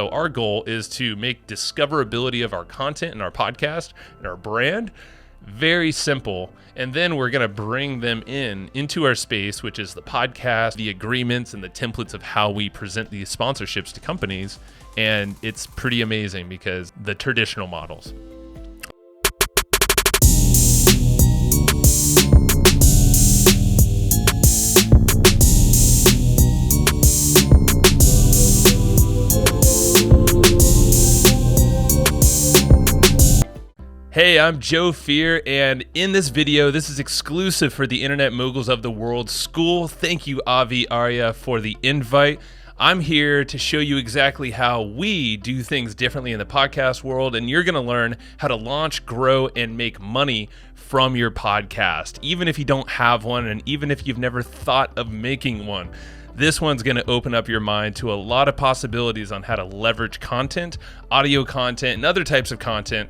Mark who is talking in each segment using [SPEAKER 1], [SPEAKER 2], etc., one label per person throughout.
[SPEAKER 1] So our goal is to make discoverability of our content and our podcast and our brand very simple. And then we're going to bring them into our space, which is the podcast, the agreements, and the templates of how we present these sponsorships to companies. And it's pretty amazing because the traditional models. Hey, I'm Joe Fier, and in this video, this is exclusive for the Internet Moguls of the World School. Thank you, Avi Arya, for the invite. I'm here to show you exactly how we do things differently in the podcast world, and you're going to learn how to launch, grow, and make money from your podcast, even if you don't have one, and even if you've never thought of making one. This one's going to open up your mind to a lot of possibilities on how to leverage content, audio content, and other types of content.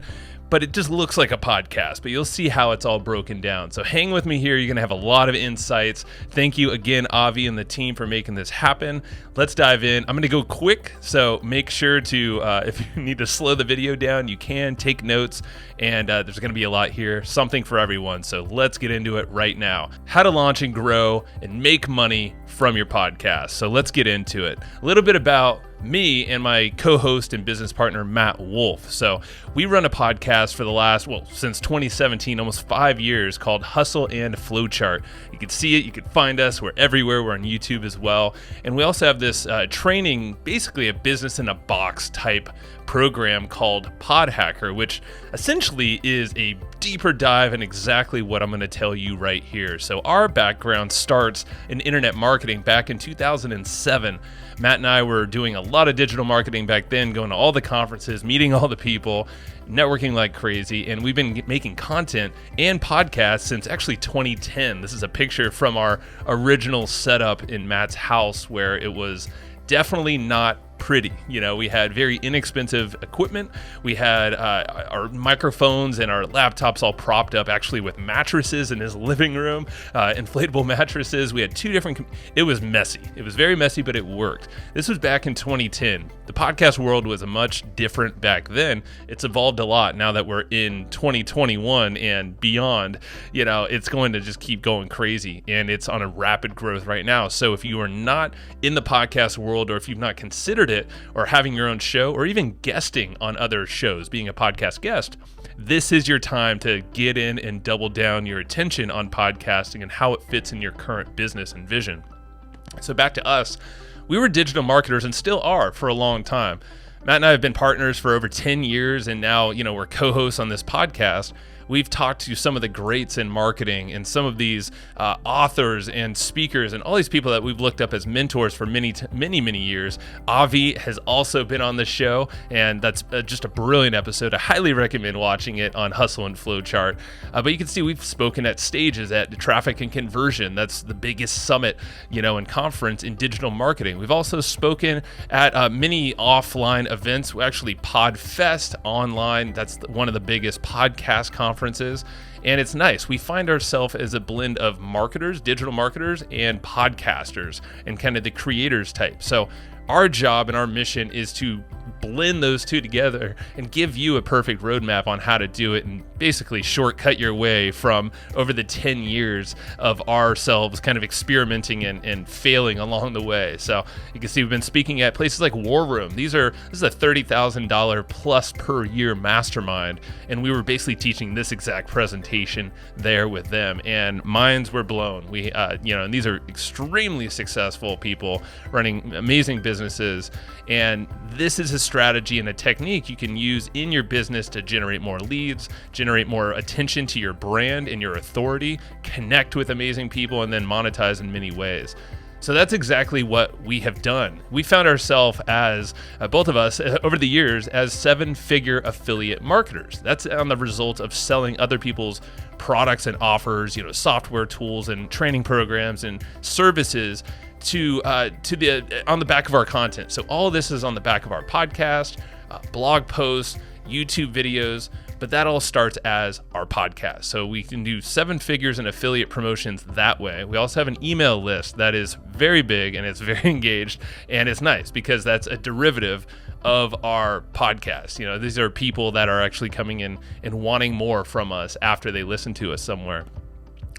[SPEAKER 1] But it just looks like a podcast, but you'll see how it's all broken down. So hang with me here. You're going to have a lot of insights. Thank you again, Avi and the team, for making this happen. Let's dive in. I'm going to go quick, so make sure to, if you need to slow the video down, you can take notes, and there's going to be a lot here, something for everyone. So let's get into it right now. How to launch and grow and make money from your podcast. So let's get into it. A little bit about me and my co-host and business partner, Matt Wolf. So we run a podcast for the last, since 2017, almost 5 years, called Hustle and Flowchart. You can see it, you can find us, we're everywhere, we're on YouTube as well. And we also have this training, basically a business in a box type program called Pod Hacker, which essentially is a deeper dive in exactly what I'm going to tell you right here. So our background starts in internet marketing back in 2007. Matt and I were doing a lot of digital marketing back then, going to all the conferences, meeting all the people, networking like crazy, and we've been making content and podcasts since actually 2010. This is a picture from our original setup in Matt's house, where it was definitely not pretty. You know, we had very inexpensive equipment. We had our microphones and our laptops all propped up actually with mattresses in his living room, inflatable mattresses. We had two different, it was messy. It was very messy, but it worked. This was back in 2010. The podcast world was a much different back then. It's evolved a lot now that we're in 2021 and beyond. You know, it's going to just keep going crazy, and it's on a rapid growth right now. So if you are not in the podcast world, or if you've not considered it, or having your own show, or even guesting on other shows, being a podcast guest, this is your time to get in and double down your attention on podcasting and how it fits in your current business and vision. So back to us, we were digital marketers and still are for a long time. Matt and I have been partners for over 10 years, and now, we're co-hosts on this podcast. We've talked to some of the greats in marketing and some of these authors and speakers and all these people that we've looked up as mentors for many years. Avi has also been on the show, and that's just a brilliant episode. I highly recommend watching it on Hustle and Flowchart. But you can see we've spoken at stages at Traffic and Conversion. That's the biggest summit, and conference in digital marketing. We've also spoken at many offline events. We actually PodFest online. That's one of the biggest podcast conferences, and it's nice. We find ourselves as a blend of marketers, digital marketers, and podcasters, and kind of the creators type. So our job and our mission is to blend those two together and give you a perfect roadmap on how to do it, and basically shortcut your way from over the 10 years of ourselves kind of experimenting and failing along the way. So you can see we've been speaking at places like War Room. This is a $30,000 plus per year mastermind, and we were basically teaching this exact presentation there with them, and minds were blown. We and these are extremely successful people running amazing businesses, and this is a strategy and a technique you can use in your business to generate more leads, generate more attention to your brand and your authority, connect with amazing people, and then monetize in many ways. So that's exactly what we have done. We found ourselves as, both of us, over the years, as 7-figure affiliate marketers. That's on the result of selling other people's products and offers, software tools and training programs and services on the back of our content. So all of this is on the back of our podcast, blog posts, YouTube videos. but that all starts as our podcast. So we can do 7 figures in affiliate promotions that way. We also have an email list that is very big and it's very engaged, and it's nice because that's a derivative of our podcast. You know, these are people that are actually coming in and wanting more from us after they listen to us somewhere.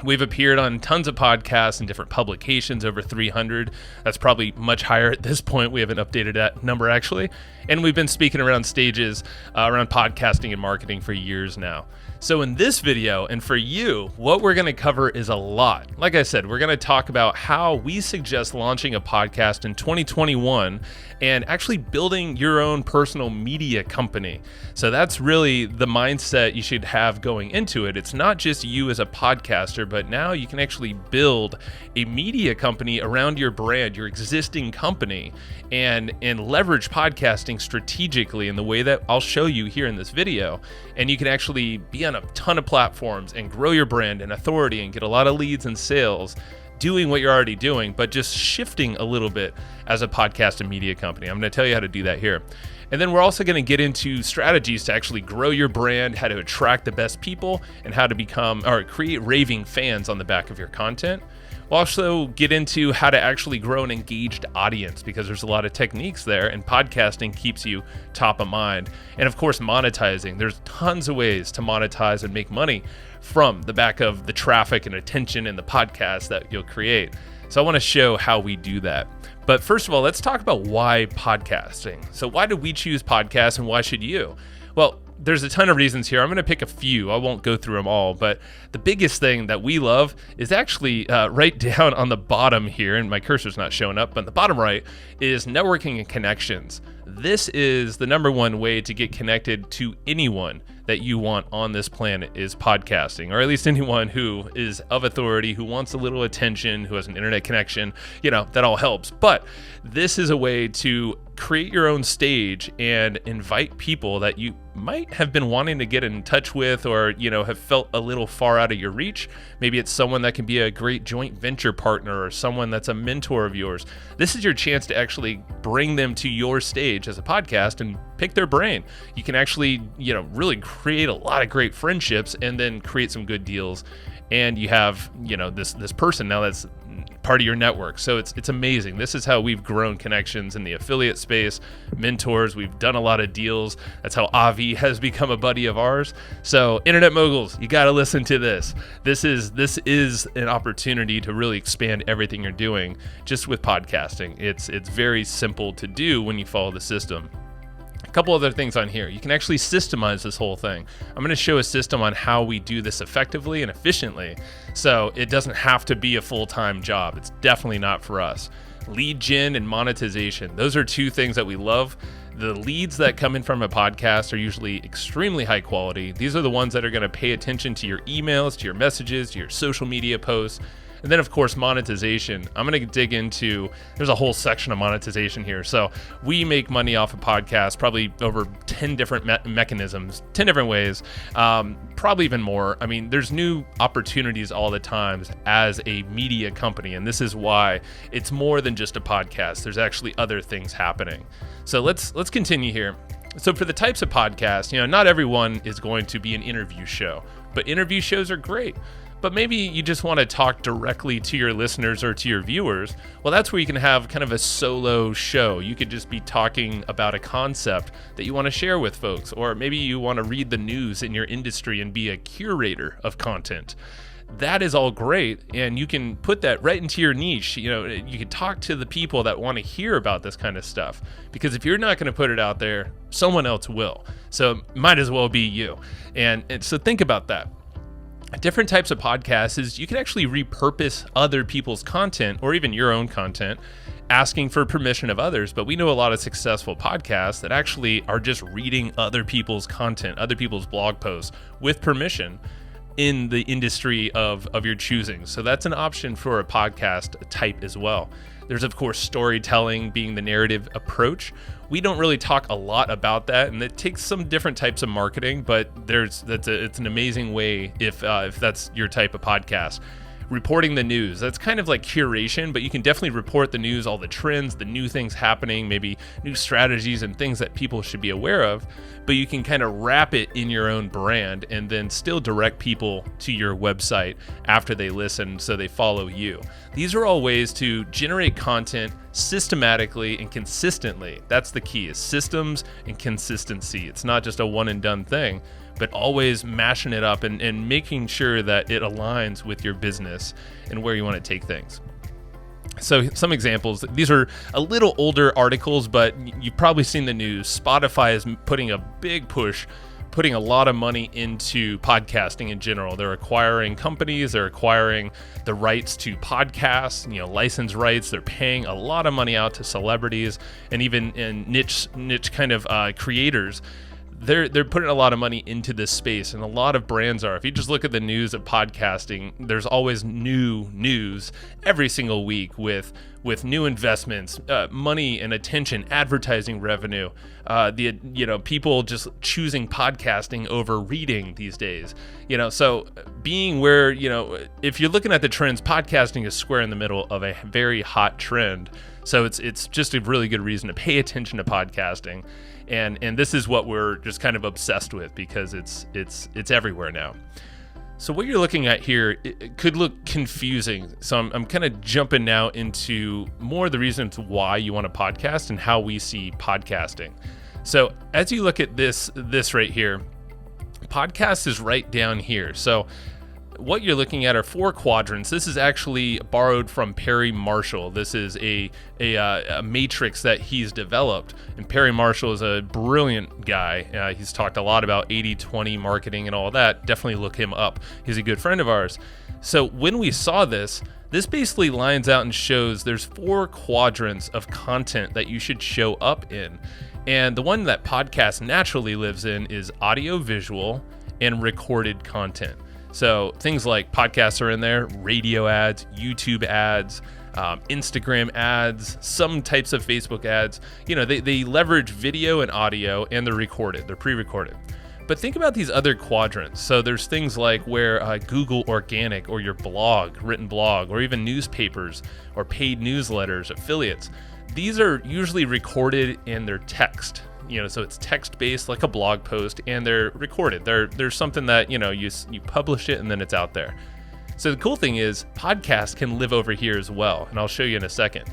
[SPEAKER 1] We've appeared on tons of podcasts and different publications, over 300. That's probably much higher at this point. We haven't updated that number actually. And we've been speaking around stages around podcasting and marketing for years now. So in this video, and for you, what we're going to cover is a lot. Like I said, we're going to talk about how we suggest launching a podcast in 2021 and actually building your own personal media company. So that's really the mindset you should have going into it. It's not just you as a podcaster, but now you can actually build a media company around your brand, your existing company, and leverage podcasting strategically in the way that I'll show you here in this video. And you can actually be on a ton of platforms and grow your brand and authority and get a lot of leads and sales doing what you're already doing, but just shifting a little bit as a podcast and media company. I'm going to tell you how to do that here. And then we're also going to get into strategies to actually grow your brand, how to attract the best people, and how to become or create raving fans on the back of your content. We'll also get into how to actually grow an engaged audience, because there's a lot of techniques there, and podcasting keeps you top of mind. And of course, monetizing. There's tons of ways to monetize and make money from the back of the traffic and attention and the podcast that you'll create. So I want to show how we do that. But first of all, let's talk about why podcasting. So why did we choose podcasts, and why should you? Well, there's a ton of reasons here. I'm going to pick a few. I won't go through them all, but the biggest thing that we love is actually right down on the bottom here, and my cursor's not showing up, but in the bottom right is networking and connections. This is the number one way to get connected to anyone that you want on this planet is podcasting, or at least anyone who is of authority, who wants a little attention, who has an internet connection, that all helps. But this is a way to create your own stage and invite people that you might have been wanting to get in touch with, or, have felt a little far out of your reach. Maybe it's someone that can be a great joint venture partner, or someone that's a mentor of yours. This is your chance to actually bring them to your stage as a podcast and pick their brain. You can actually, really create a lot of great friendships and then create some good deals. And you have, this person now that's part of your network. So it's amazing. This is how we've grown connections in the affiliate space, mentors. We've done a lot of deals. That's how Avi has become a buddy of ours. So internet moguls, you got to listen to this. This is an opportunity to really expand everything you're doing just with podcasting. It's very simple to do when you follow the system. Couple other things on here. You can actually systemize this whole thing. I'm going to show a system on how we do this effectively and efficiently, so it doesn't have to be a full-time job. It's definitely not for us. Lead gen and monetization. Those are two things that we love. The leads that come in from a podcast are usually extremely high quality. These are the ones that are going to pay attention to your emails, to your messages, to your social media posts. And then, of course, monetization. I'm going to dig into, there's a whole section of monetization here. So we make money off of podcasts, probably over 10 different mechanisms, 10 different ways, probably even more. I mean, there's new opportunities all the time as a media company. And this is why it's more than just a podcast. There's actually other things happening. So let's continue here. So for the types of podcasts, not everyone is going to be an interview show, but interview shows are great. But maybe you just want to talk directly to your listeners or to your viewers. Well, that's where you can have kind of a solo show. You could just be talking about a concept that you want to share with folks, or maybe you want to read the news in your industry and be a curator of content. That is all great, and you can put that right into your niche. You can talk to the people that want to hear about this kind of stuff, because if you're not going to put it out there, someone else will. So might as well be you. And so think about that. Different types of podcasts is you can actually repurpose other people's content, or even your own content, asking for permission of others. But we know a lot of successful podcasts that actually are just reading other people's content, other people's blog posts with permission in the industry of your choosing. So that's an option for a podcast type as well. There's, of course, storytelling being the narrative approach. We don't really talk a lot about that, and it takes some different types of marketing, but it's an amazing way if that's your type of podcast. reporting the news. That's kind of like curation, but you can definitely report the news, all the trends, the new things happening, maybe new strategies and things that people should be aware of. But you can kind of wrap it in your own brand and then still direct people to your website after they listen so they follow you. These are all ways to generate content systematically and consistently. That's the key, is systems and consistency. It's not just a one and done thing, but always mashing it up and making sure that it aligns with your business and where you want to take things. So some examples, these are a little older articles, but you've probably seen the news. Spotify is putting a big push, putting a lot of money into podcasting in general. They're acquiring companies, they're acquiring the rights to podcasts, license rights. They're paying a lot of money out to celebrities and even in niche kind of creators. They're putting a lot of money into this space, and a lot of brands are. If you just look at the news of podcasting, there's always new news every single week with new investments, money and attention, advertising revenue, people just choosing podcasting over reading these days. So being where, if you're looking at the trends, podcasting is square in the middle of a very hot trend. So it's just a really good reason to pay attention to podcasting. And this is what we're just kind of obsessed with because it's everywhere now. So what you're looking at here, it could look confusing. So I'm kind of jumping now into more of the reasons why you want to podcast and how we see podcasting. So as you look at this right here, podcast is right down here. So what you're looking at are 4 quadrants. This is actually borrowed from Perry Marshall. This is a matrix that he's developed. And Perry Marshall is a brilliant guy. He's talked a lot about 80-20 marketing and all that. Definitely look him up. He's a good friend of ours. So when we saw this basically lines out and shows there's 4 quadrants of content that you should show up in. And the one that podcast naturally lives in is audio, visual, and recorded content. So things like podcasts are in there, radio ads, YouTube ads, Instagram ads, some types of Facebook ads. They leverage video and audio, and they're recorded, they're pre-recorded. But think about these other quadrants. So there's things like where Google Organic or your blog, written blog, or even newspapers or paid newsletters, affiliates. These are usually recorded in their text. So it's text-based like a blog post, and they're recorded. There's something that, you publish it and then it's out there. So the cool thing is podcasts can live over here as well, and I'll show you in a second.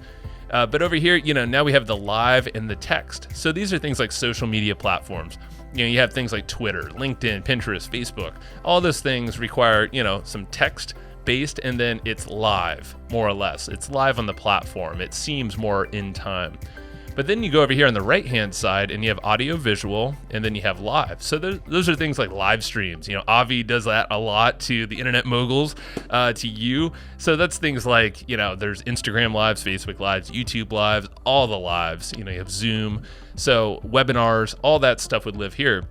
[SPEAKER 1] But over here, now we have the live and the text. So these are things like social media platforms. You have things like Twitter, LinkedIn, Pinterest, Facebook. All those things require, some text based, and then it's live, more or less. It's live on the platform. It seems more in time. But then you go over here on the right-hand side and you have audio, visual, and then you have live. So those are things like live streams. Avi does that a lot to the internet moguls, to you. So that's things like, there's Instagram lives, Facebook lives, YouTube lives, all the lives. You have Zoom. So webinars, all that stuff would live here.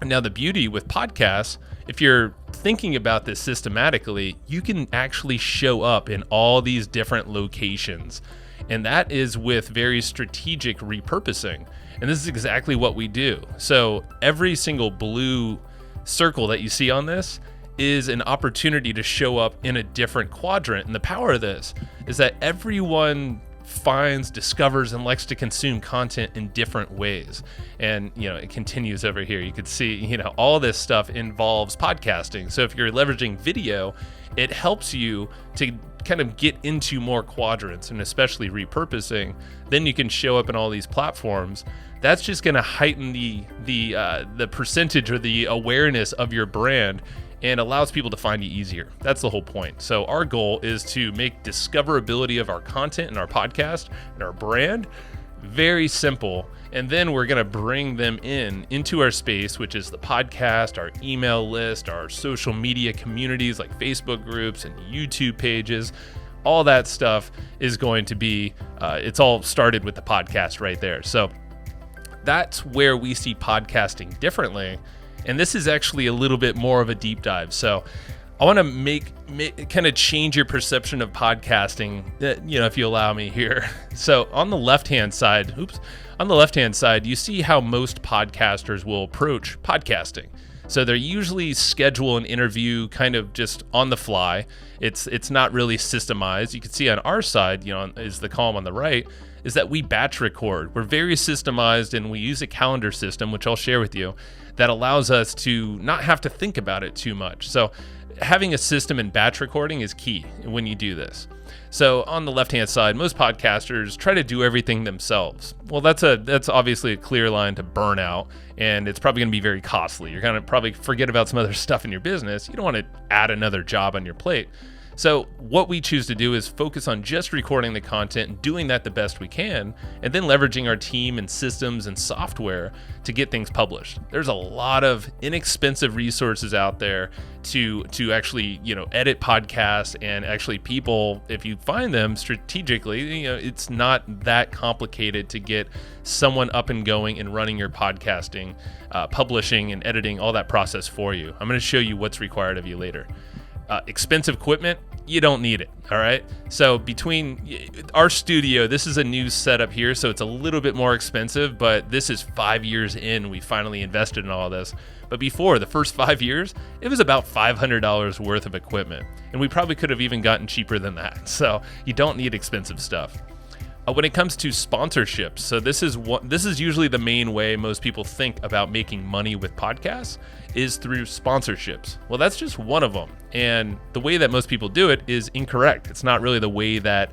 [SPEAKER 1] And now the beauty with podcasts, if you're thinking about this systematically, you can actually show up in all these different locations. And that is with very strategic repurposing. And this is exactly what we do. So every single blue circle that you see on this is an opportunity to show up in a different quadrant. And the power of this is that everyone finds, discovers, and likes to consume content in different ways. And, it continues over here. You could see, all this stuff involves podcasting. So if you're leveraging video, it helps you to kind of get into more quadrants, and especially repurposing. Then you can show up in all these platforms. That's just going to heighten the percentage or the awareness of your brand, and allows people to find you easier. That's the whole point. So our goal is to make discoverability of our content and our podcast and our brand very simple. And then we're going to bring them into our space, which is the podcast, our email list, our social media communities like Facebook groups and YouTube pages. All that stuff is going to be, it's all started with the podcast right there. So that's where we see podcasting differently. And this is actually a little bit more of a deep dive. So I want to make kind of change your perception of podcasting, if you allow me here. So on the left-hand side, you see how most podcasters will approach podcasting. So they usually schedule an interview kind of just on the fly. It's not really systemized. You can see on our side, is the column on the right, is that we batch record. We're very systemized, and we use a calendar system, which I'll share with you, that allows us to not have to think about it too much. So having a system in batch recording is key when you do this. So on the left-hand side, most podcasters try to do everything themselves. Well, that's obviously a clear line to burnout, and it's probably going to be very costly. You're going to probably forget about some other stuff in your business. You don't want to add another job on your plate. So what we choose to do is focus on just recording the content and doing that the best we can, and then leveraging our team and systems and software to get things published. There's a lot of inexpensive resources out there to actually, edit podcasts, and actually people, if you find them strategically, it's not that complicated to get someone up and going and running your podcasting, publishing and editing, all that process for you. I'm going to show you what's required of you later. Expensive equipment, you don't need it. All right. So between our studio, this is a new setup here, so it's a little bit more expensive, but this is 5 years in. We finally invested in all this. But before the first 5 years, it was about $500 worth of equipment. And we probably could have even gotten cheaper than that. So you don't need expensive stuff. When it comes to sponsorships, so this is usually the main way most people think about making money with podcasts is through sponsorships. Well, that's just one of them, and the way that most people do it is incorrect. It's not really the way that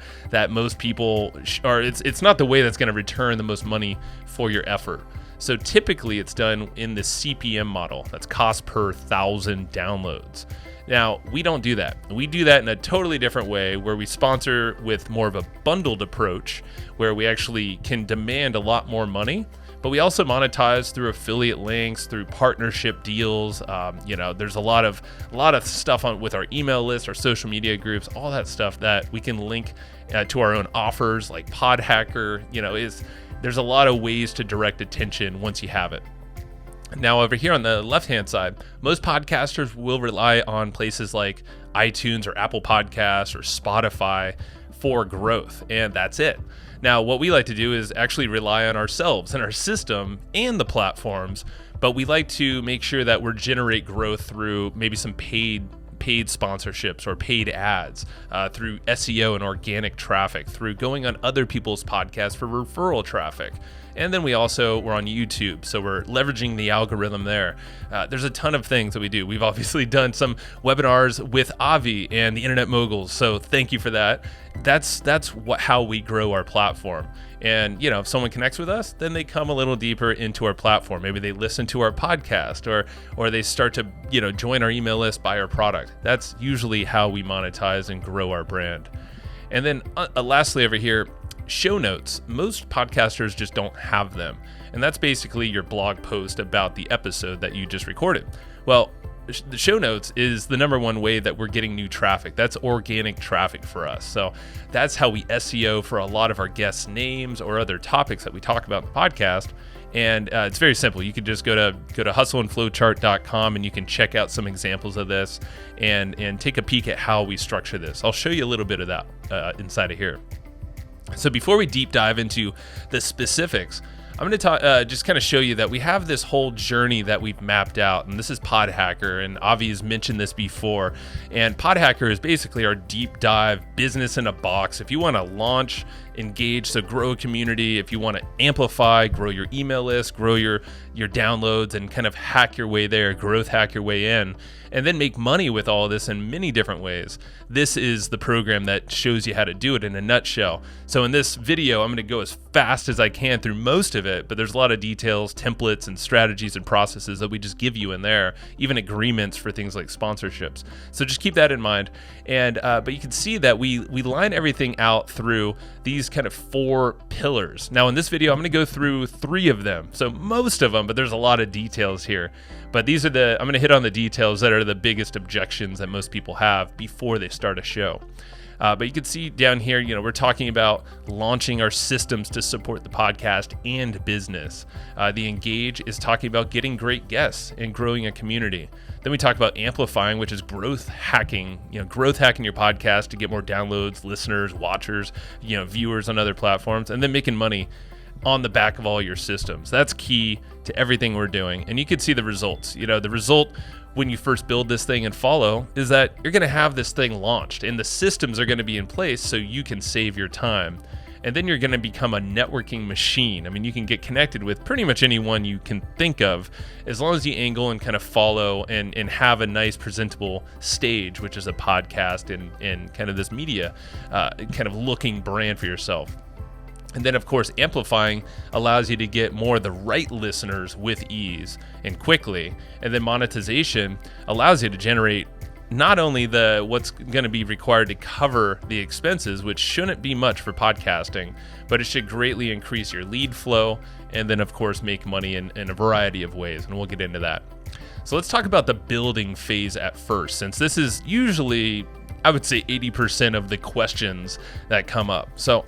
[SPEAKER 1] most people, it's not the way that's going to return the most money for your effort. So typically, it's done in the CPM model. That's cost per 1,000 downloads. Now, we don't do that. We do that in a totally different way, where we sponsor with more of a bundled approach, where we actually can demand a lot more money, but we also monetize through affiliate links, through partnership deals. There's a lot of stuff with our email list, our social media groups, all that stuff that we can link to our own offers, like PodHacker. There's a lot of ways to direct attention once you have it. Now, over here on the left-hand side, most podcasters will rely on places like iTunes or Apple Podcasts or Spotify for growth, and that's it. Now, what we like to do is actually rely on ourselves and our system and the platforms, but we like to make sure that we generate growth through maybe some paid sponsorships or paid ads, through SEO and organic traffic, through going on other people's podcasts for referral traffic. And then we're on YouTube, so we're leveraging the algorithm there. There's a ton of things that we do. We've obviously done some webinars with Avi and the Internet Moguls, so thank you for that. That's how we grow our platform. And if someone connects with us, then they come a little deeper into our platform. Maybe they listen to our podcast, or they start to join our email list, buy our product. That's usually how we monetize and grow our brand. And then lastly over here, show notes. Most podcasters just don't have them. And that's basically your blog post about the episode that you just recorded. Well, the show notes is the number one way that we're getting new traffic. That's organic traffic for us. So that's how we SEO for a lot of our guests' names or other topics that we talk about in the podcast. And it's very simple. You can just go to hustleandflowchart.com and you can check out some examples of this and take a peek at how we structure this. I'll show you a little bit of that inside of here. So before we deep dive into the specifics, I'm going to just kind of show you that we have this whole journey that we've mapped out, and this is PodHacker, and Avi has mentioned this before. And PodHacker is basically our deep dive business in a box. If you want to launch, engage, so grow a community, if you want to amplify, grow your email list, grow your downloads, and kind of hack your way there, growth hack your way in, and then make money with all of this in many different ways, this is the program that shows you how to do it in a nutshell. So in this video, I'm going to go as fast as I can through most of it, but there's a lot of details, templates, and strategies and processes that we just give you in there, even agreements for things like sponsorships. So just keep that in mind. And but you can see that we line everything out through these kind of 4 pillars. Now in this video, I'm going to go through 3 of them. So most of them, but there's a lot of details here. But these are I'm going to hit on the details that are the biggest objections that most people have before they start a show. But you can see down here, we're talking about launching our systems to support the podcast and business. The engage is talking about getting great guests and growing a community. Then we talk about amplifying, which is growth hacking, growth hacking your podcast to get more downloads, listeners, watchers, viewers on other platforms, and then making money on the back of all your systems. That's key to everything we're doing. And you can see the results. The result when you first build this thing and follow is that you're going to have this thing launched and the systems are going to be in place so you can save your time. And then you're going to become a networking machine. I mean, you can get connected with pretty much anyone you can think of as long as you angle and kind of follow and have a nice presentable stage, which is a podcast and kind of this media kind of looking brand for yourself. And then, of course, amplifying allows you to get more of the right listeners with ease and quickly. And then monetization allows you to generate not only what's going to be required to cover the expenses, which shouldn't be much for podcasting, but it should greatly increase your lead flow and then, of course, make money in a variety of ways. And we'll get into that. So let's talk about the building phase at first, since this is usually, I would say, 80% of the questions that come up. So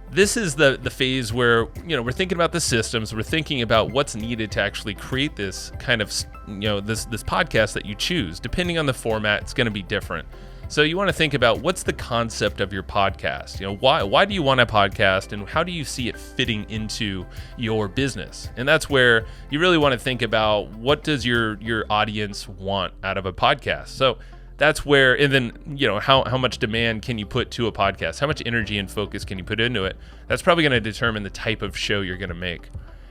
[SPEAKER 1] this is the phase where, we're thinking about the systems, we're thinking about what's needed to actually create this kind of, this podcast that you choose. Depending on the format, it's going to be different. So you want to think about what's the concept of your podcast? Why do you want a podcast and how do you see it fitting into your business? And that's where you really want to think about what does your audience want out of a podcast? So that's where, and then, how much demand can you put to a podcast? How much energy and focus can you put into it? That's probably going to determine the type of show you're going to make.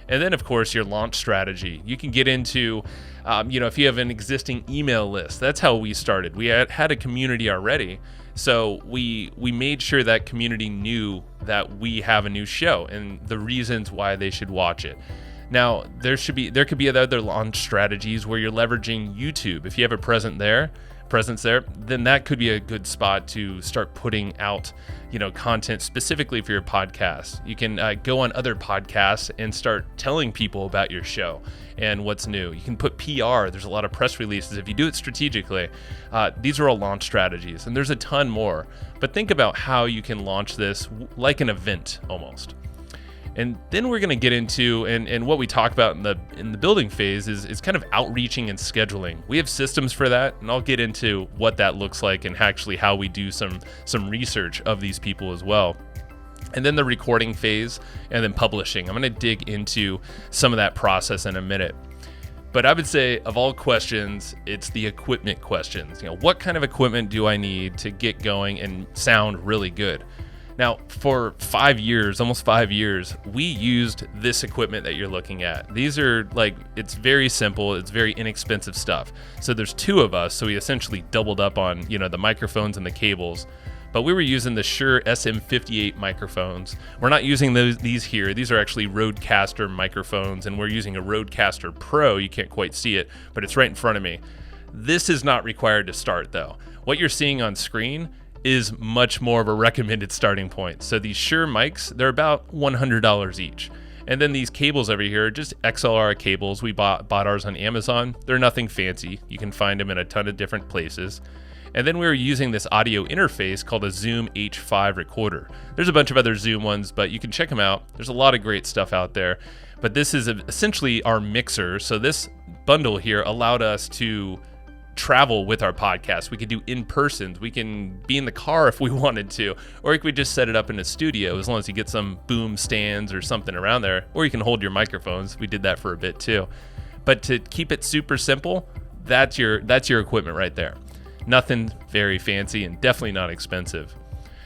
[SPEAKER 1] And then, of course, your launch strategy. You can get into, if you have an existing email list. That's how we started. We had a community already. So we made sure that community knew that we have a new show and the reasons why they should watch it. Now, there could be other launch strategies where you're leveraging YouTube. If you have a presence there, then that could be a good spot to start putting out, content specifically for your podcast. You can go on other podcasts and start telling people about your show and what's new. You can put PR. There's a lot of press releases. If you do it strategically, these are all launch strategies, and there's a ton more. But think about how you can launch this like an event almost. And then we're going to get into, and what we talk about in the building phase is kind of outreaching and scheduling. We have systems for that, and I'll get into what that looks like and actually how we do some research of these people as well. And then the recording phase, and then publishing. I'm going to dig into some of that process in a minute. But I would say of all questions, it's the equipment questions. What kind of equipment do I need to get going and sound really good? Now, for 5 years, almost 5 years, we used this equipment that you're looking at. These are it's very simple. It's very inexpensive stuff. So there's two of us. So we essentially doubled up on, the microphones and the cables. But we were using the Shure SM58 microphones. We're not using these here. These are actually Rodecaster microphones, and we're using a Rodecaster Pro. You can't quite see it, but it's right in front of me. This is not required to start, though. What you're seeing on screen is much more of a recommended starting point. So these Shure mics, they're about $100 each. And then these cables over here are just XLR cables. We bought ours on Amazon. They're nothing fancy. You can find them in a ton of different places. And then we were using this audio interface called a Zoom H5 recorder. There's a bunch of other Zoom ones, but you can check them out. There's a lot of great stuff out there. But this is essentially our mixer. So this bundle here allowed us to travel with our podcast. We could do in-persons. We can be in the car if we wanted to, or you could just set it up in a studio as long as you get some boom stands or something around there, or you can hold your microphones. We did that for a bit too. But to keep it super simple, that's your equipment right there. Nothing very fancy and definitely not expensive.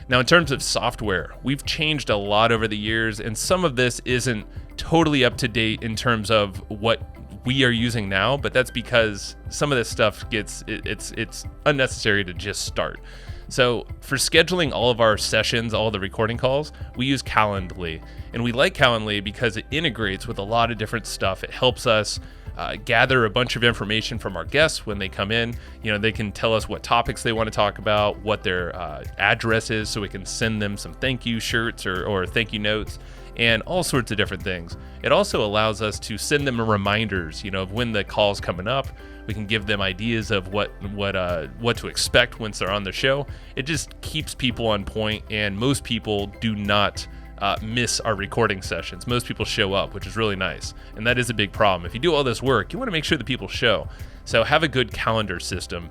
[SPEAKER 1] Now, in terms of software, we've changed a lot over the years, and some of this isn't totally up to date in terms of what we are using now, but that's because some of this stuff it's unnecessary to just start. So for scheduling all of our sessions, all the recording calls, we use Calendly, and we like Calendly because it integrates with a lot of different stuff. It helps us gather a bunch of information from our guests when they come in. They can tell us what topics they want to talk about, what their address is, so we can send them some thank you shirts or thank you notes, and all sorts of different things. It also allows us to send them reminders, of when the call's coming up. We can give them ideas of what to expect once they're on the show. It just keeps people on point, and most people do not miss our recording sessions. Most people show up, which is really nice, and that is a big problem. If you do all this work, you want to make sure that people show. So have a good calendar system.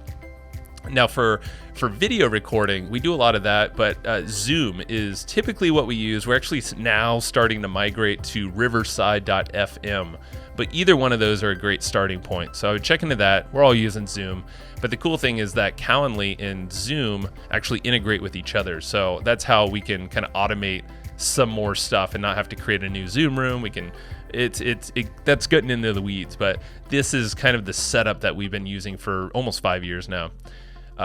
[SPEAKER 1] Now for video recording, we do a lot of that, but Zoom is typically what we use. We're actually now starting to migrate to riverside.fm, but either one of those are a great starting point. So I would check into that. We're all using Zoom, but the cool thing is that Calendly and Zoom actually integrate with each other. So that's how we can kind of automate some more stuff and not have to create a new Zoom room. We can, that's getting into the weeds, but this is kind of the setup that we've been using for almost 5 years now.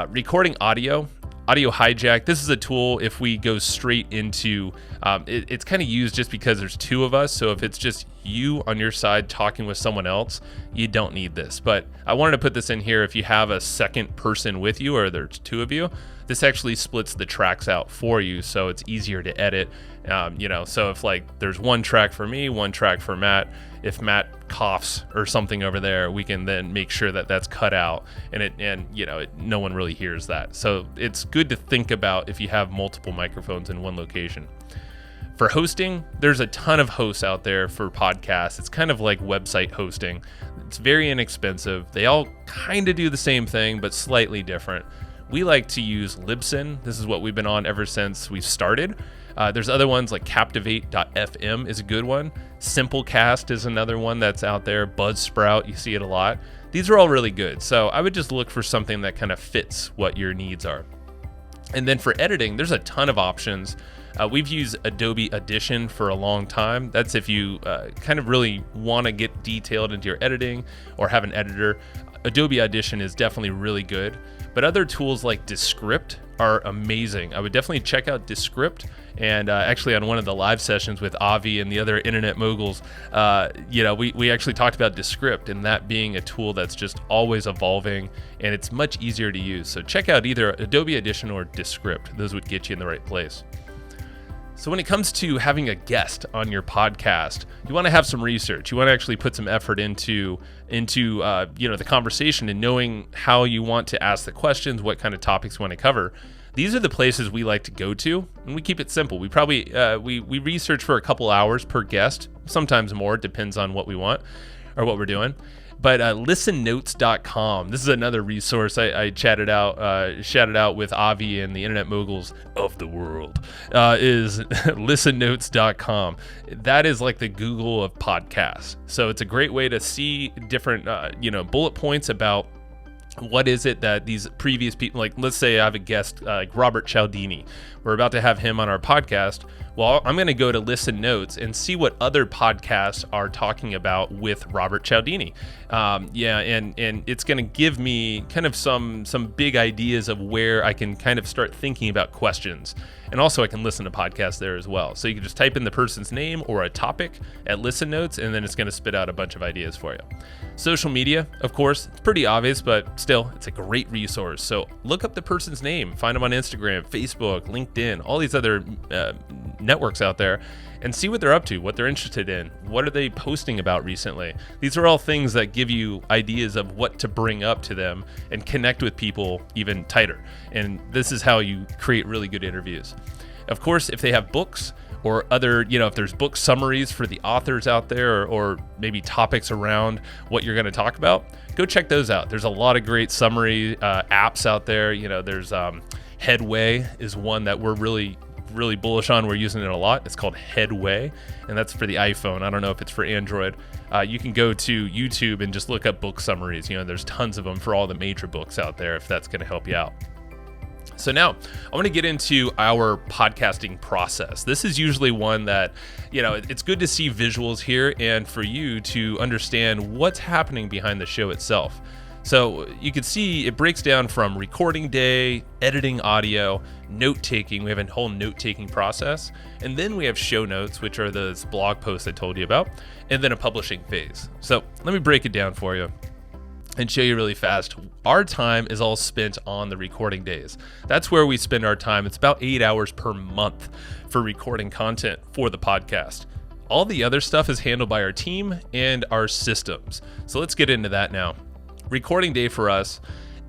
[SPEAKER 1] Recording audio hijack. This is a tool if we go straight into, it's kind of used just because there's two of us. So if it's just you on your side talking with someone else, you don't need this. But I wanted to put this in here if you have a second person with you or there's two of you. This actually splits the tracks out for you, so it's easier to edit. So if like there's one track for me, one track for Matt, if Matt coughs or something over there, we can then make sure that that's cut out, and no one really hears that. So it's good to think about if you have multiple microphones in one location. For hosting, there's a ton of hosts out there for podcasts. It's kind of like website hosting. It's very inexpensive. They all kind of do the same thing, but slightly different. We like to use Libsyn. This is what we've been on ever since we started. There's other ones like Captivate.fm is a good one. Simplecast is another one that's out there. Buzzsprout, you see it a lot. These are all really good. So I would just look for something that kind of fits what your needs are. And then for editing, there's a ton of options. We've used Adobe Audition for a long time. That's if you kind of really want to get detailed into your editing or have an editor. Adobe Audition is definitely really good. But other tools like Descript are amazing. I would definitely check out Descript. And actually on one of the live sessions with Avi and the other internet moguls, we actually talked about Descript and that being a tool that's just always evolving and it's much easier to use. So check out either Adobe Audition or Descript. Those would get you in the right place. So when it comes to having a guest on your podcast, you want to have some research. You want to actually put some effort into the conversation and knowing how you want to ask the questions, what kind of topics you want to cover. These are the places we like to go to, and we keep it simple. We probably we research for a couple hours per guest, sometimes more, depends on what we want or what we're doing. But listennotes.com, this is another resource I shouted out with Avi and the internet moguls of the world, is listennotes.com. That is like the Google of podcasts. So it's a great way to see different, bullet points about what is it that these previous people, like let's say I have a guest like Robert Cialdini. We're about to have him on our podcast. Well, I'm going to go to Listen Notes and see what other podcasts are talking about with Robert Cialdini. And it's going to give me kind of some big ideas of where I can kind of start thinking about questions. And also I can listen to podcasts there as well. So you can just type in the person's name or a topic at Listen Notes, and then it's going to spit out a bunch of ideas for you. Social media, of course, it's pretty obvious, but still, it's a great resource. So look up the person's name, find them on Instagram, Facebook, LinkedIn, all these other networks out there, and see what they're up to, what they're interested in, what are they posting about recently. These are all things that give you ideas of what to bring up to them and connect with people even tighter. And this is how you create really good interviews. Of course, if they have books or other, if there's book summaries for the authors out there or maybe topics around what you're going to talk about, go check those out. There's a lot of great summary apps out there. There's Headway is one that we're really bullish on. We're using it a lot. It's called Headway, and that's for the iPhone. I don't know if it's for Android. You can go to YouTube and just look up book summaries. There's tons of them for all the major books out there if that's going to help you out. So now I want to get into our podcasting process. This is usually one that, it's good to see visuals here and for you to understand what's happening behind the show itself. So you can see it breaks down from recording day, editing audio, note-taking. We have a whole note-taking process. And then we have show notes, which are those blog posts I told you about, and then a publishing phase. So let me break it down for you and show you really fast. Our time is all spent on the recording days. That's where we spend our time. It's about 8 hours per month for recording content for the podcast. All the other stuff is handled by our team and our systems. So let's get into that now. Recording day for us,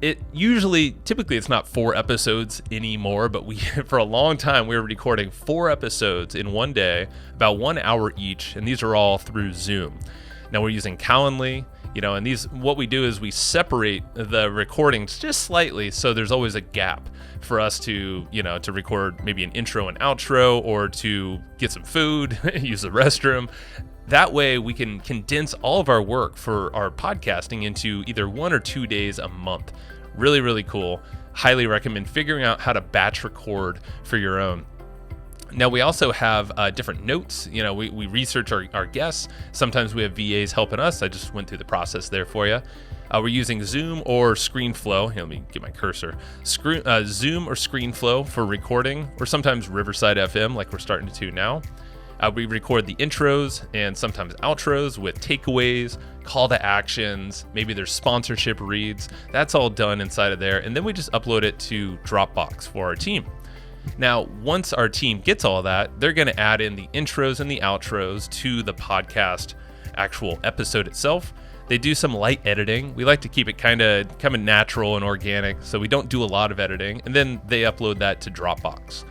[SPEAKER 1] typically it's not 4 episodes anymore, but for a long time we were recording 4 episodes in one day, about 1 hour each, and these are all through Zoom. Now we're using Calendly And what we do is we separate the recordings just slightly, so there's always a gap for us to record maybe an intro and outro, or to get some food, use the restroom. That way we can condense all of our work for our podcasting into either 1 or 2 days a month. Really, really cool. Highly recommend figuring out how to batch record for your own. Now, we also have different notes. We research our guests. Sometimes we have VAs helping us. I just went through the process there for you. We're using Zoom or ScreenFlow. Here, let me get my cursor. Zoom or ScreenFlow for recording, or sometimes Riverside FM, like we're starting to now. We record the intros and sometimes outros with takeaways, call to actions. Maybe there's sponsorship reads. That's all done inside of there. And then we just upload it to Dropbox for our team. Now, once our team gets all that, they're going to add in the intros and the outros to the podcast actual episode itself. They do some light editing. We like to keep it kind of natural and organic, so we don't do a lot of editing. And then they upload that to Dropbox.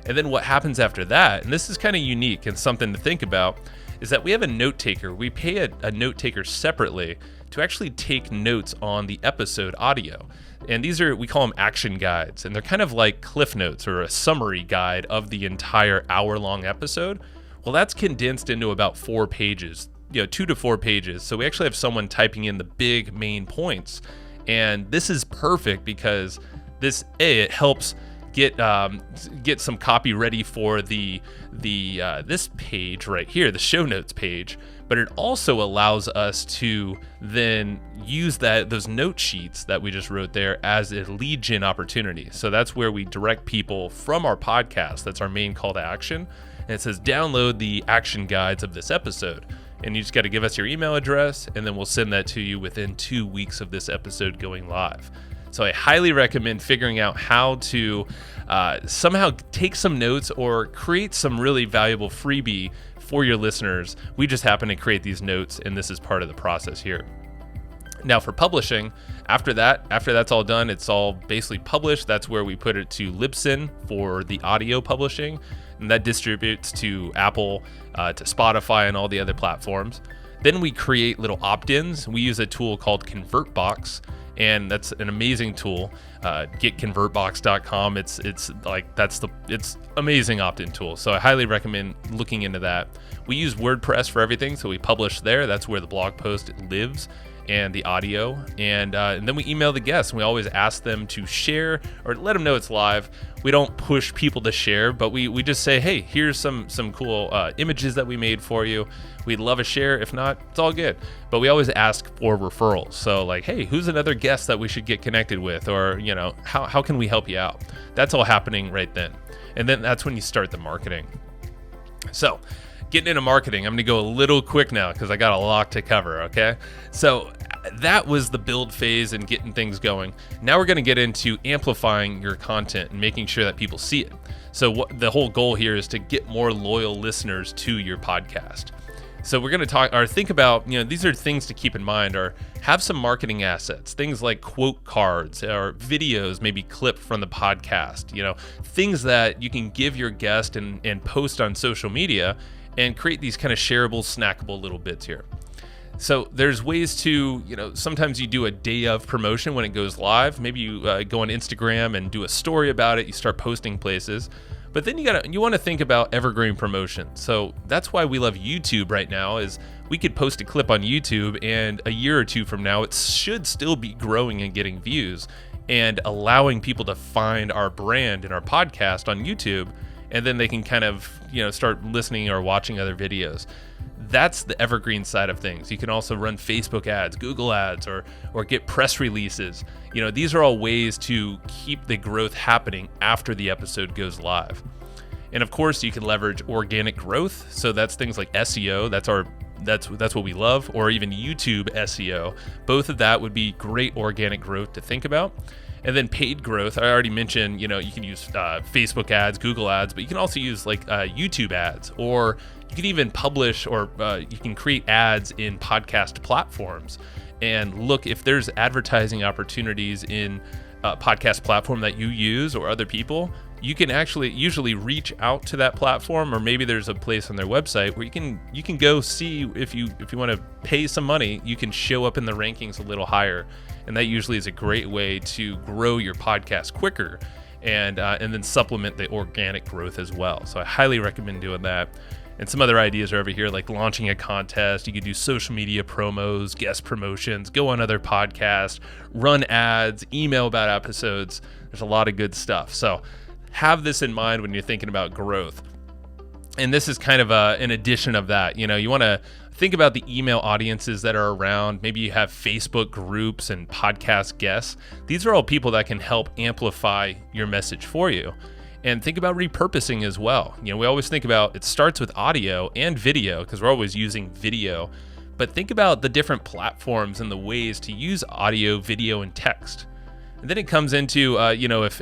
[SPEAKER 1] And then what happens after that, and this is kind of unique and something to think about, is that we have a note taker. We pay a note taker separately to actually take notes on the episode audio. And we call them action guides, and they're kind of like cliff notes or a summary guide of the entire hour-long episode. Well, that's condensed into about 4 pages, 2 to 4 pages. So we actually have someone typing in the big main points. And this is perfect because it helps get some copy ready for this page right here, the show notes page. But it also allows us to then use those note sheets that we just wrote there as a lead gen opportunity. So that's where we direct people from our podcast. That's our main call to action. And it says, download the action guides of this episode. And you just got to give us your email address, and then we'll send that to you within 2 weeks of this episode going live. So I highly recommend figuring out how to somehow take some notes or create some really valuable freebie for your listeners. We just happen to create these notes, and this is part of the process here. Now, for publishing, after that's all done, it's all basically published. That's where we put it to Libsyn for the audio publishing, and that distributes to Apple, to Spotify, and all the other platforms. Then we create little opt-ins. We use a tool called ConvertBox, and that's an amazing tool. Getconvertbox.com. It's amazing opt-in tool. So I highly recommend looking into that. We use WordPress for everything, so we publish there. That's where the blog post lives, and the audio, and then we email the guests. We always ask them to share or let them know it's live. We don't push people to share, but we just say, hey, here's some cool images that we made for you. We'd love a share. If not, it's all good. But we always ask for referrals. So like, hey, who's another guest that we should get connected with? Or, how can we help you out? That's all happening right then. And then that's when you start the marketing. So getting into marketing, I'm going to go a little quick now because I got a lot to cover, okay? So that was the build phase and getting things going. Now we're going to get into amplifying your content and making sure that people see it. So the whole goal here is to get more loyal listeners to your podcast. So we're going to think about, these are things to keep in mind, or have some marketing assets, things like quote cards or videos, maybe clipped from the podcast, things that you can give your guest and post on social media and create these kind of shareable, snackable little bits here. So there's ways to, sometimes you do a day of promotion when it goes live. Maybe you go on Instagram and do a story about it. You start posting places. But then you want to think about evergreen promotion. So that's why we love YouTube right now, is we could post a clip on YouTube, and a year or two from now, it should still be growing and getting views and allowing people to find our brand and our podcast on YouTube. And then they can kind of, start listening or watching other videos. That's the evergreen side of things. You can also run Facebook ads, Google ads, or get press releases. These are all ways to keep the growth happening after the episode goes live. And of course, you can leverage organic growth. So that's things like SEO. That's what we love, or even YouTube SEO. Both of that would be great organic growth to think about. And then paid growth, I already mentioned, you can use Facebook ads, Google ads, but you can also use YouTube ads, or you can even publish, or you can create ads in podcast platforms and look if there's advertising opportunities in a podcast platform that you use or other people. you can actually usually reach out to that platform, or maybe there's a place on their website where you can go see if you want to pay some money, you can show up in the rankings a little higher, and that usually is a great way to grow your podcast quicker and then supplement the organic growth as well. So I highly recommend doing that. And some other ideas are over here, like launching a contest. You could do social media promos, guest promotions, go on other podcasts, run ads, email about episodes. There's a lot of good stuff. So have this in mind when you're thinking about growth. And this is kind of an addition of that. You want to think about the email audiences that are around. Maybe you have Facebook groups and podcast guests. These are all people that can help amplify your message for you. And think about repurposing as well. We always think about it starts with audio and video because we're always using video. But think about the different platforms and the ways to use audio, video, and text. And then it comes into, if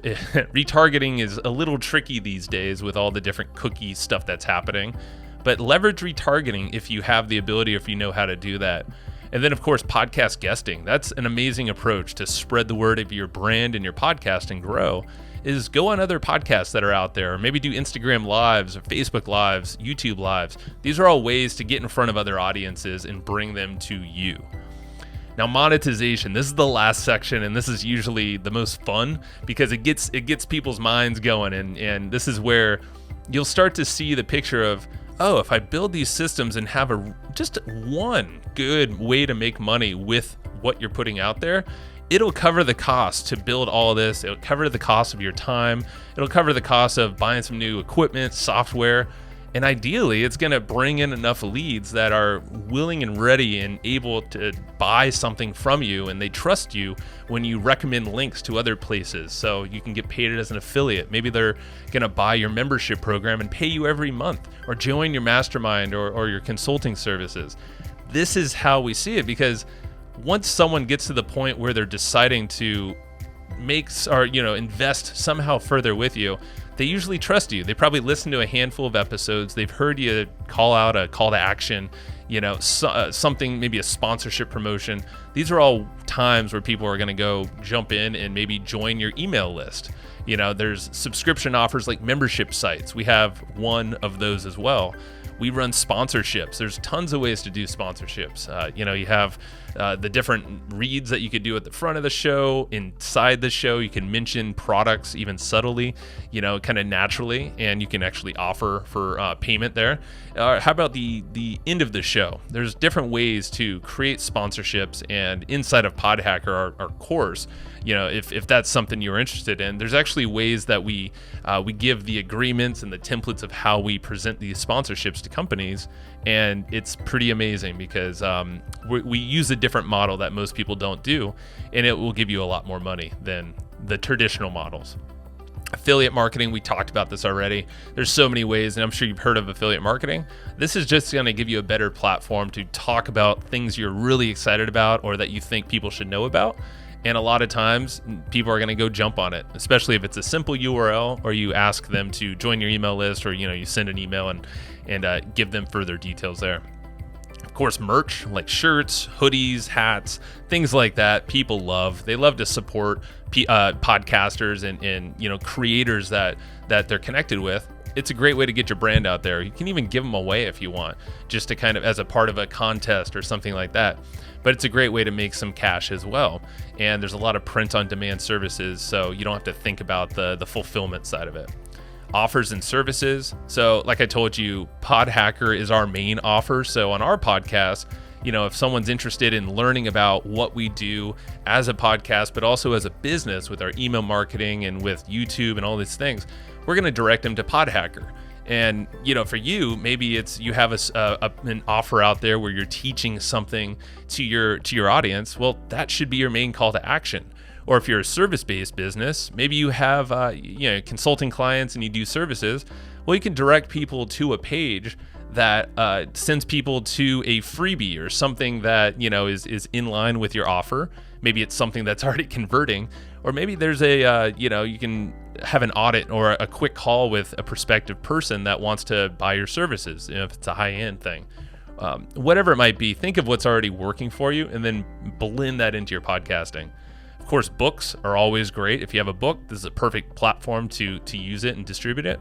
[SPEAKER 1] retargeting is a little tricky these days with all the different cookie stuff that's happening. But leverage retargeting if you have the ability or if you know how to do that. And then, of course, podcast guesting. That's an amazing approach to spread the word of your brand and your podcast and grow. Is go on other podcasts that are out there, or maybe do Instagram lives or Facebook lives, YouTube lives. These are all ways to get in front of other audiences and bring them to you. Now, monetization, this is the last section, and this is usually the most fun because it gets people's minds going, and this is where you'll start to see the picture of, oh, if I build these systems and have just one good way to make money with what you're putting out there, it'll cover the cost to build all of this. It'll cover the cost of your time. It'll cover the cost of buying some new equipment, software, and ideally it's going to bring in enough leads that are willing and ready and able to buy something from you, and they trust you when you recommend links to other places so you can get paid as an affiliate. Maybe they're going to buy your membership program and pay you every month, or join your mastermind or your consulting services. This is how we see it, because once someone gets to the point where they're deciding to invest somehow further with you, they usually trust you. They probably listen to a handful of episodes. They've heard you call out a call to action, something, maybe a sponsorship promotion. These are all times where people are going to go jump in and maybe join your email list. There's subscription offers like membership sites. We have one of those as well. We run sponsorships. There's tons of ways to do sponsorships. You have the different reads that you could do at the front of the show. Inside the show, you can mention products even subtly, kind of naturally, and you can actually offer for payment there. How about the end of the show? There's different ways to create sponsorships, and inside of PodHacker, our course, if that's something you're interested in, there's actually ways that we give the agreements and the templates of how we present these sponsorships to companies, and it's pretty amazing because we use a different model that most people don't do, and it will give you a lot more money than the traditional models. Affiliate marketing, we talked about this already. There's so many ways, and I'm sure you've heard of affiliate marketing. This is just going to give you a better platform to talk about things you're really excited about or that you think people should know about. And a lot of times people are going to go jump on it, especially if it's a simple URL or you ask them to join your email list, or you send an email and give them further details there. Of course, merch like shirts, hoodies, hats, things like that, people love. They love to support podcasters and creators that they're connected with. It's a great way to get your brand out there. You can even give them away if you want, just to kind of as a part of a contest or something like that. But it's a great way to make some cash as well. And there's a lot of print on demand services, so you don't have to think about the fulfillment side of it. Offers and services. So like I told you, PodHacker is our main offer. So on our podcast, if someone's interested in learning about what we do as a podcast, but also as a business with our email marketing and with YouTube and all these things, we're going to direct them to PodHacker. And for you, maybe it's you have an offer out there where you're teaching something to your audience. Well, that should be your main call to action. Or if you're a service-based business, maybe you have consulting clients and you do services. Well, you can direct people to a page that sends people to a freebie or something that is in line with your offer. Maybe it's something that's already converting, or maybe there's you can have an audit or a quick call with a prospective person that wants to buy your services. If it's a high-end thing, whatever it might be, think of what's already working for you and then blend that into your podcasting. Of course, books are always great. If you have a book, this is a perfect platform to use it and distribute it.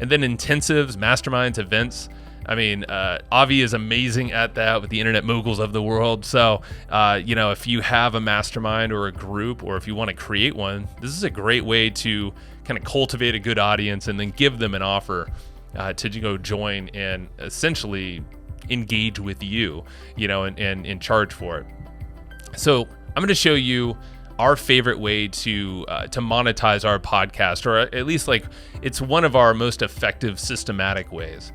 [SPEAKER 1] And then intensives, masterminds, events. I mean, Avi is amazing at that with the internet moguls of the world. So, if you have a mastermind or a group, or if you want to create one, this is a great way to kind of cultivate a good audience and then give them an offer to go join and essentially engage with you, and charge for it. So I'm going to show you our favorite way to monetize our podcast, or at least it's one of our most effective systematic ways.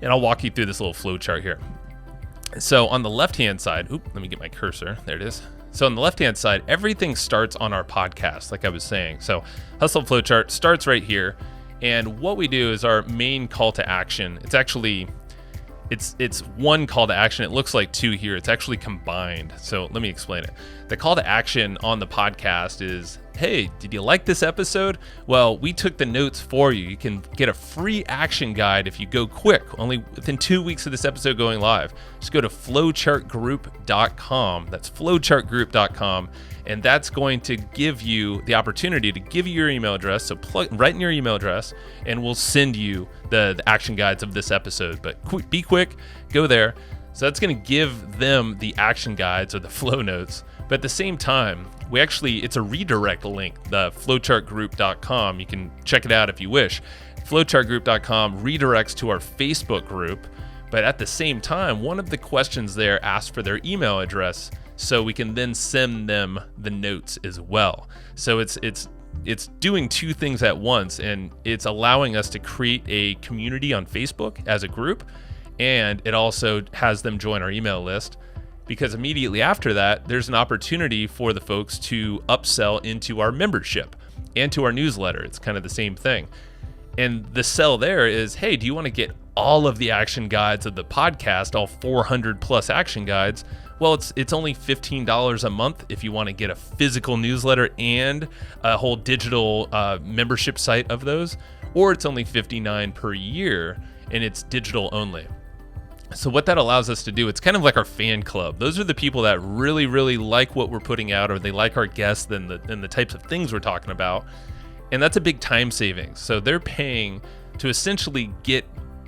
[SPEAKER 1] And I'll walk you through this little flow chart here. So on the left-hand side, let me get my cursor. There it is. So on the left-hand side, everything starts on our podcast, like I was saying. So Hustle flow chart starts right here. And what we do is our main call to action. It's actually, it's one call to action. It looks like two here. It's actually combined. So let me explain it. The call to action on the podcast is, hey, did you like this episode? Well, we took the notes for you. You can get a free action guide if you go quick, only within 2 weeks of this episode going live. Just go to flowchartgroup.com. That's flowchartgroup.com. And that's going to give you the opportunity to give you your email address. So write in your email address, and we'll send you the action guides of this episode. But be quick, go there. So that's going to give them the action guides or the flow notes. But at the same time, it's a redirect link, the flowchartgroup.com. You can check it out if you wish. Flowchartgroup.com redirects to our Facebook group. But at the same time, one of the questions there asks for their email address, so we can then send them the notes as well. So it's doing two things at once, and it's allowing us to create a community on Facebook as a group, and it also has them join our email list, because immediately after that, there's an opportunity for the folks to upsell into our membership and to our newsletter. It's kind of the same thing. And the sell there is, hey, do you want to get all of the action guides of the podcast, all 400 plus action guides? Well, it's only $15 a month if you want to get a physical newsletter and a whole digital membership site of those, or it's only $59 per year and it's digital only. So what that allows us to do, it's kind of like our fan club. Those are the people that really, really like what we're putting out, or they like our guests and the types of things we're talking about. And that's a big time savings. So they're paying to essentially get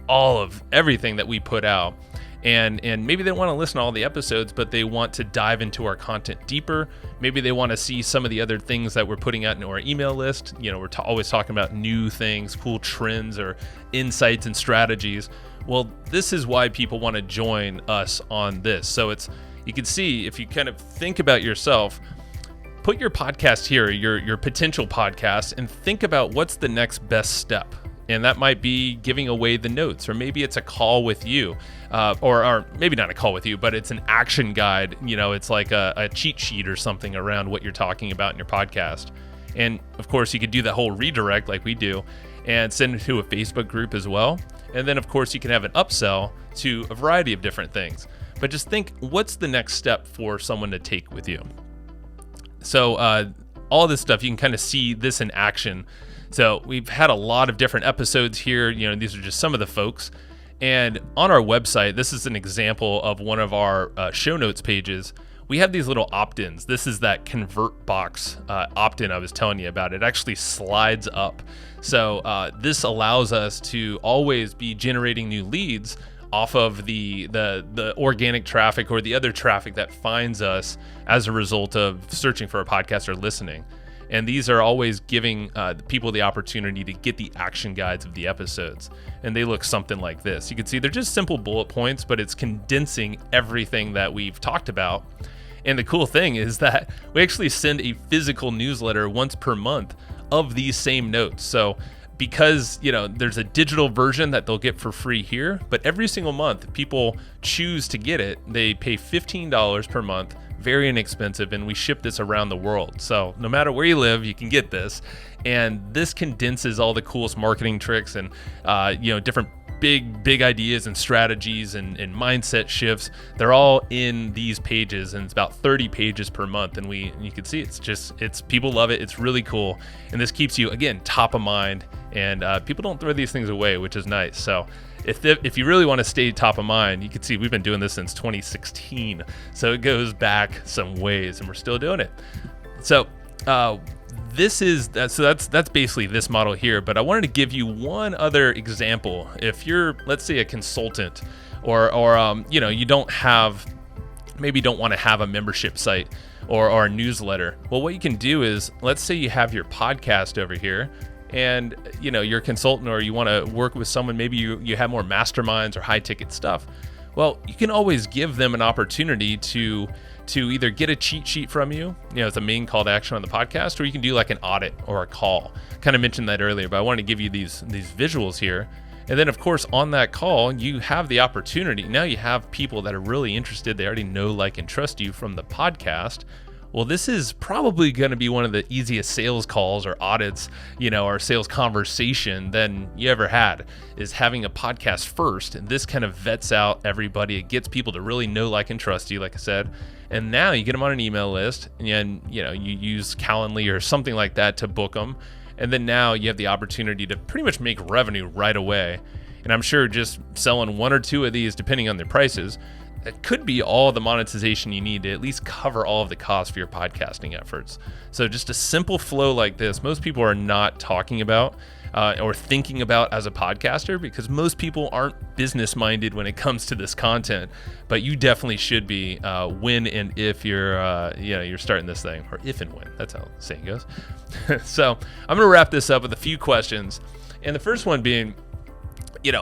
[SPEAKER 1] all of everything that we put out. And maybe they want to listen to all the episodes, but they want to dive into our content deeper. Maybe they want to see some of the other things that we're putting out into our email list. We're always talking about new things, cool trends or insights and strategies. Well, this is why people want to join us on this. So you can see, if you kind of think about yourself, put your podcast here, your potential podcast, and think about what's the next best step. And that might be giving away the notes, or maybe it's a call with you, or maybe not a call with you, but it's an action guide. It's like a cheat sheet or something around what you're talking about in your podcast. And of course, you could do that whole redirect like we do and send it to a Facebook group as well. And then of course, you can have an upsell to a variety of different things. But just think, what's the next step for someone to take with you? So all this stuff, you can kind of see this in action. So we've had a lot of different episodes here. These are just some of the folks. And on our website, this is an example of one of our show notes pages. We have these little opt-ins. This is that convert box opt-in I was telling you about. It actually slides up. So this allows us to always be generating new leads off of the organic traffic or the other traffic that finds us as a result of searching for a podcast or listening. And these are always giving people the opportunity to get the action guides of the episodes. And they look something like this. You can see they're just simple bullet points, but it's condensing everything that we've talked about. And the cool thing is that we actually send a physical newsletter once per month of these same notes. So because there's a digital version that they'll get for free here, but every single month, if people choose to get it, they pay $15 per month. Very inexpensive, and we ship this around the world. So no matter where you live, you can get this. And this condenses all the coolest marketing tricks and different big ideas and strategies and mindset shifts. They're all in these pages, and it's about 30 pages per month. And you can see it's people love it. It's really cool, and this keeps you, again, top of mind. And people don't throw these things away, which is nice. So if you really want to stay top of mind, you can see we've been doing this since 2016. So it goes back some ways, and we're still doing it. So That's basically this model here, but I wanted to give you one other example. If you're, let's say, a consultant, or you don't want to have a membership site or a newsletter. Well, what you can do is, let's say you have your podcast over here, and you're a consultant, or you want to work with someone, maybe you have more masterminds or high ticket stuff. Well, you can always give them an opportunity to either get a cheat sheet from you, as a main call to action on the podcast, or you can do like an audit or a call. Kind of mentioned that earlier, but I wanted to give you these visuals here. And then, of course, on that call, you have the opportunity. Now you have people that are really interested. They already know, like, and trust you from the podcast. Well, this is probably going to be one of the easiest sales calls or audits, or sales conversation than you ever had, is having a podcast first. And this kind of vets out everybody. It gets people to really know, like, and trust you, like I said. And now you get them on an email list, and you use Calendly or something like that to book them. And then now you have the opportunity to pretty much make revenue right away. And I'm sure just selling one or two of these, depending on their prices, it could be all the monetization you need to at least cover all of the costs for your podcasting efforts. So just a simple flow like this, most people are not talking about or thinking about as a podcaster, because most people aren't business minded when it comes to this content. But you definitely should be when and if you're starting this thing, or if and when. That's how the saying goes. So I'm going to wrap this up with a few questions, and the first one being,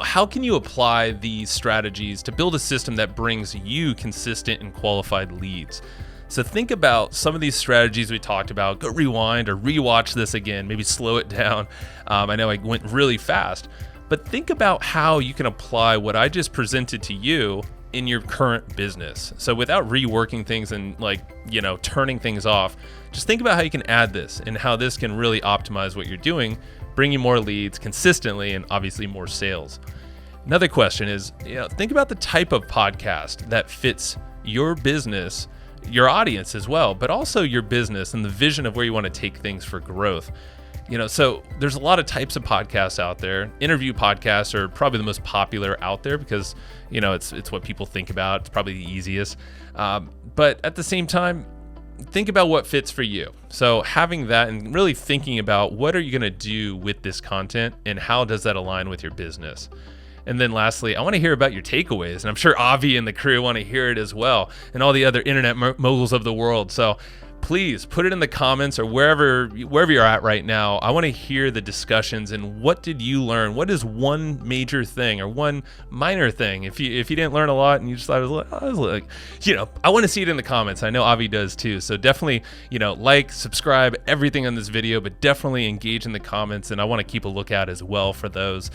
[SPEAKER 1] how can you apply these strategies to build a system that brings you consistent and qualified leads? So think about some of these strategies we talked about. Go rewind or rewatch this again, maybe slow it down. I know I went really fast, but think about how you can apply what I just presented to you in your current business. So without reworking things and turning things off, just think about how you can add this and how this can really optimize what you're doing, bring you more leads consistently, and obviously more sales. Another question is, think about the type of podcast that fits your business, your audience as well, but also your business and the vision of where you want to take things for growth. So there's a lot of types of podcasts out there. Interview podcasts are probably the most popular out there because, it's what people think about. It's probably the easiest. But at the same time, think about what fits for you. So having that and really thinking about what are you going to do with this content and how does that align with your business? And then lastly, I want to hear about your takeaways, and I'm sure Avi and the crew want to hear it as well, and all the other internet moguls of the world. So please put it in the comments or wherever you're at right now. I want to hear the discussions and what did you learn? What is one major thing or one minor thing? If you didn't learn a lot and you just thought it was like, I want to see it in the comments. I know Avi does too. So definitely, like, subscribe, everything on this video, but definitely engage in the comments. And I want to keep a lookout as well for those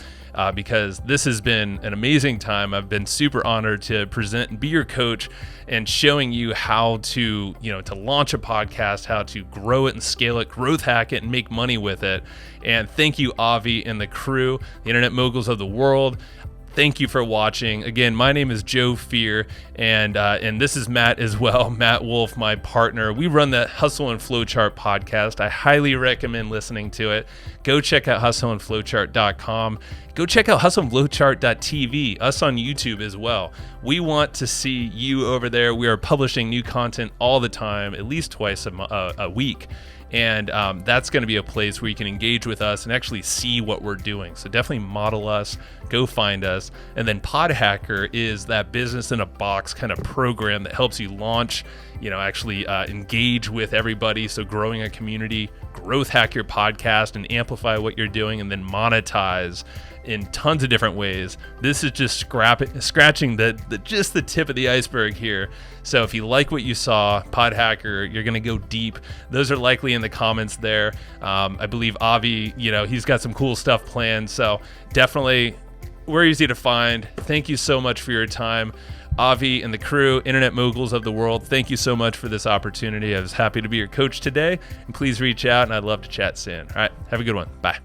[SPEAKER 1] because this has been an amazing time. I've been super honored to present and be your coach and showing you how to, to launch a podcast, how to grow it and scale it, growth hack it, and make money with it. And thank you, Avi and the crew, the internet moguls of the world. Thank you for watching. Again, my name is Joe Fier, and this is Matt as well, Matt Wolf, my partner. We run the Hustle and Flowchart podcast. I highly recommend listening to it. Go check out hustleandflowchart.com. Go check out hustleandflowchart.tv, us on YouTube as well. We want to see you over there. We are publishing new content all the time, at least twice a week. And that's going to be a place where you can engage with us and actually see what we're doing. So definitely model us, go find us. And then PodHacker is that business in a box kind of program that helps you launch, actually engage with everybody. So growing a community, growth hack your podcast and amplify what you're doing, and then monetize in tons of different ways. This is just scratching just the tip of the iceberg here. So if you like what you saw, PodHacker, you're going to go deep. Those are likely in the comments there. I believe Avi, he's got some cool stuff planned. So definitely, we're easy to find. Thank you so much for your time. Avi and the crew, internet moguls of the world, thank you so much for this opportunity. I was happy to be your coach today. And please reach out, and I'd love to chat soon. All right, have a good one. Bye.